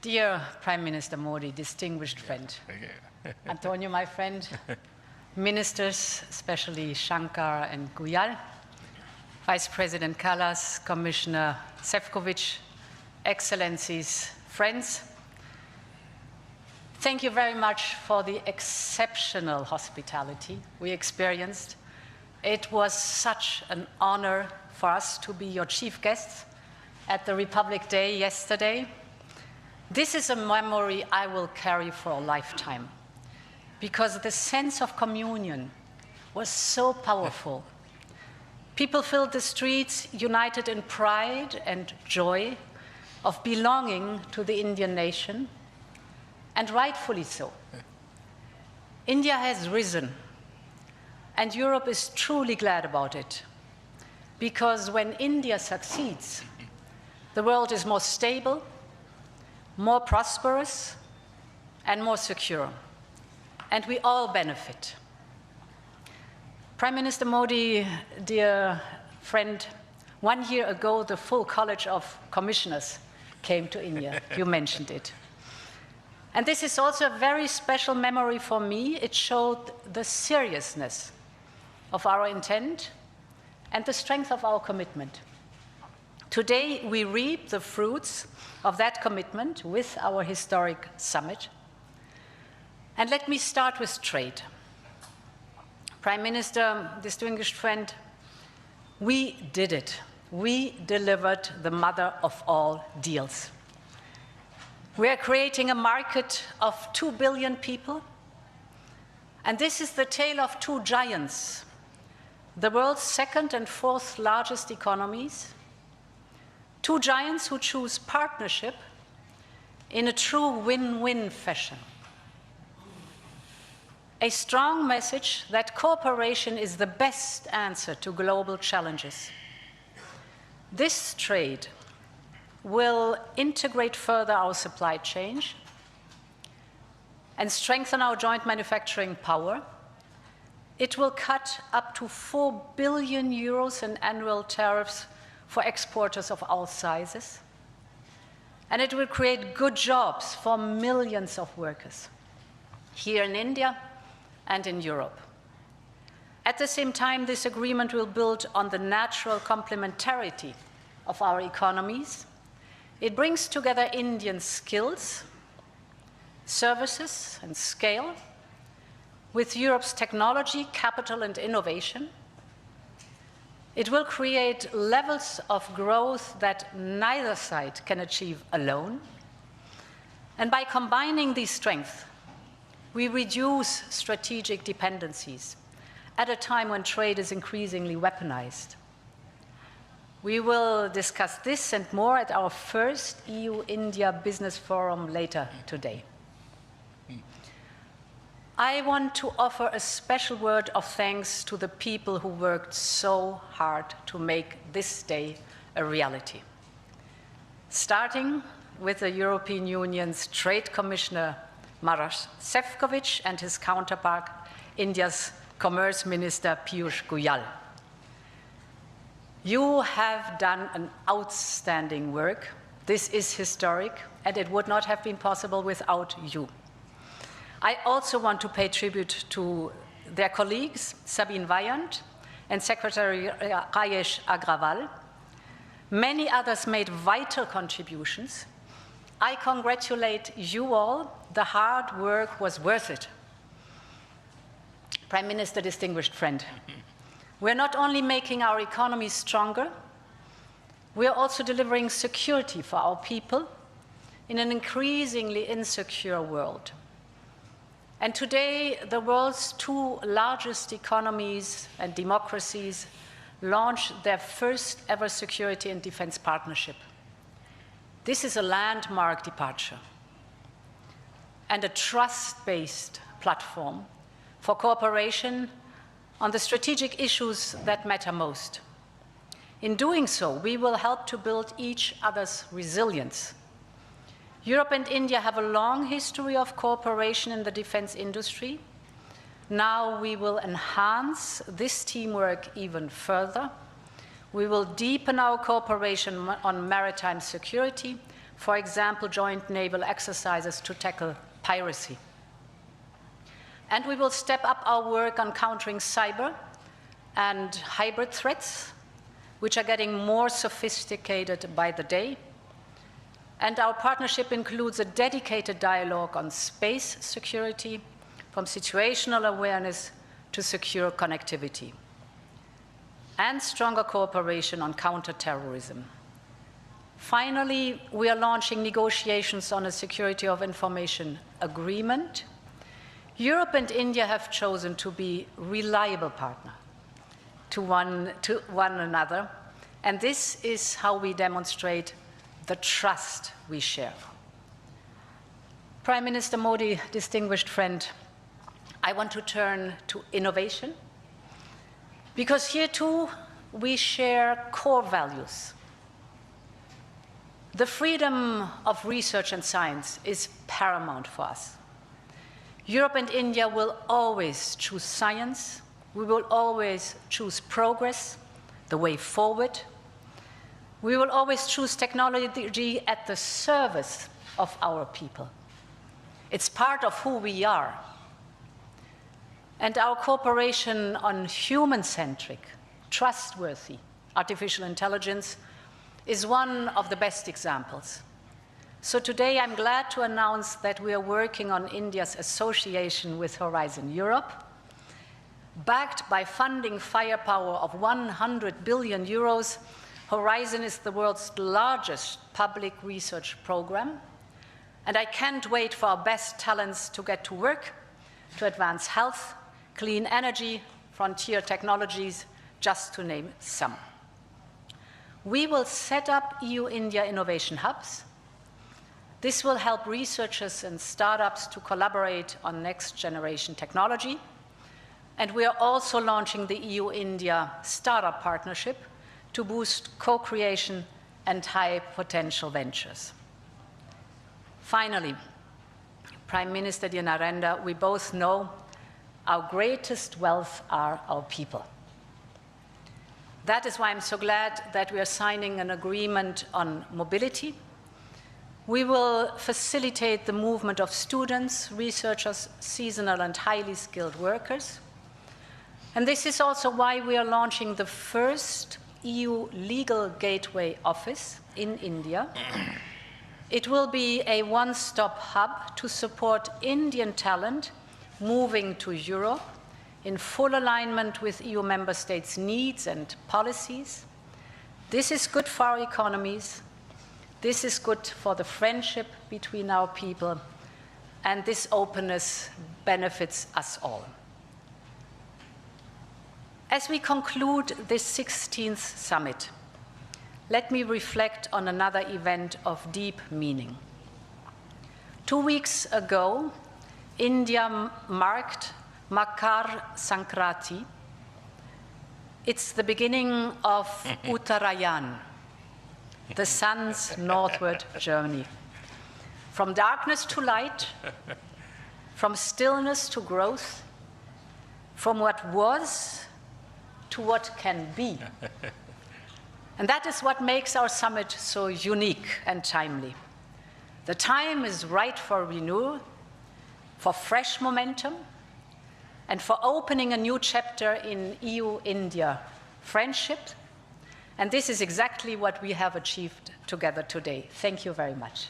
Dear Prime Minister Modi, distinguished friend, Antonio, my friend, ministers, especially Shankar and Guyal, Vice President Kallas, Commissioner Šefčovič, Excellencies, friends, thank you very much for the exceptional hospitality we experienced. It was such an honor for us to be your chief guests at the Republic Day yesterday. This is a memory I will carry for a lifetime, because the sense of communion was so powerful. People filled the streets united in pride and joy of belonging to the Indian nation, and rightfully so. India has risen, and Europe is truly glad about it, because when India succeeds, the world is more stable, more prosperous, and more secure, and we all benefit. Prime Minister Modi, dear friend, 1 year ago, the full College of Commissioners came to India. You mentioned it. And this is also a very special memory for me. It showed the seriousness of our intent and the strength of our commitment. Today, we reap the fruits of that commitment with our historic summit. And let me start with trade. Prime Minister, distinguished friend, we did it. We delivered the mother of all deals. We are creating a market of 2 billion people, and this is the tale of two giants, the world's second and fourth largest economies, two giants who choose partnership in a true win-win fashion. A strong message that cooperation is the best answer to global challenges. This trade will integrate further our supply chain and strengthen our joint manufacturing power. It will cut up to 4 billion euros in annual tariffs for exporters of all sizes. And it will create good jobs for millions of workers here in India and in Europe. At the same time, this agreement will build on the natural complementarity of our economies. It brings together Indian skills, services, and scale with Europe's technology, capital, and innovation. It will create levels of growth that neither side can achieve alone. And by combining these strengths, we reduce strategic dependencies at a time when trade is increasingly weaponized. We will discuss this and more at our first EU-India Business Forum later today. I want to offer a special word of thanks to the people who worked so hard to make this day a reality. Starting with the European Union's Trade Commissioner Maroš Šefčovič and his counterpart, India's Commerce Minister Piyush Goyal. You have done an outstanding work. This is historic, and it would not have been possible without you. I also want to pay tribute to their colleagues, Sabine Weyand and Secretary Rajesh Agrawal. Many others made vital contributions. I congratulate you all. The hard work was worth it. Prime Minister, distinguished friend, we're not only making our economy stronger, we are also delivering security for our people in an increasingly insecure world. And today, the world's two largest economies and democracies launch their first ever security and defense partnership. This is a landmark departure and a trust-based platform for cooperation on the strategic issues that matter most. In doing so, we will help to build each other's resilience. Europe and India have a long history of cooperation in the defense industry. Now we will enhance this teamwork even further. We will deepen our cooperation on maritime security, for example, joint naval exercises to tackle piracy. And we will step up our work on countering cyber and hybrid threats, which are getting more sophisticated by the day. And our partnership includes a dedicated dialogue on space security, from situational awareness to secure connectivity, and stronger cooperation on counterterrorism. Finally, we are launching negotiations on a security of information agreement. Europe and India have chosen to be reliable partners to one another, and this is how we demonstrate the trust we share. Prime Minister Modi, distinguished friend, I want to turn to innovation, because here too we share core values. The freedom of research and science is paramount for us. Europe and India will always choose science. We will always choose progress, the way forward. We will always choose technology at the service of our people. It's part of who we are. And our cooperation on human-centric, trustworthy artificial intelligence is one of the best examples. So today I'm glad to announce that we are working on India's association with Horizon Europe. Backed by funding firepower of 100 billion euros, Horizon is the world's largest public research program. And I can't wait for our best talents to get to work to advance health, clean energy, frontier technologies, just to name some. We will set up EU-India innovation hubs. This will help researchers and startups to collaborate on next-generation technology. And we are also launching the EU-India Startup Partnership to boost co-creation and high-potential ventures. Finally, Prime Minister dear Narendra, we both know our greatest wealth are our people. That is why I'm so glad that we are signing an agreement on mobility. We will facilitate the movement of students, researchers, seasonal and highly skilled workers. And this is also why we are launching the first EU Legal Gateway Office in India. It will be a one-stop hub to support Indian talent moving to Europe in full alignment with EU member states' needs and policies. This is good for our economies. This is good for the friendship between our people. And this openness benefits us all. As we conclude this 16th summit, let me reflect on another event of deep meaning. 2 weeks ago, India marked Makar Sankranti. It's the beginning of Uttarayan, the sun's northward journey. From darkness to light, from stillness to growth, from what was to what can be. And that is what makes our summit so unique and timely. The time is right for renewal, for fresh momentum, and for opening a new chapter in EU-India friendship. And this is exactly what we have achieved together today. Thank you very much.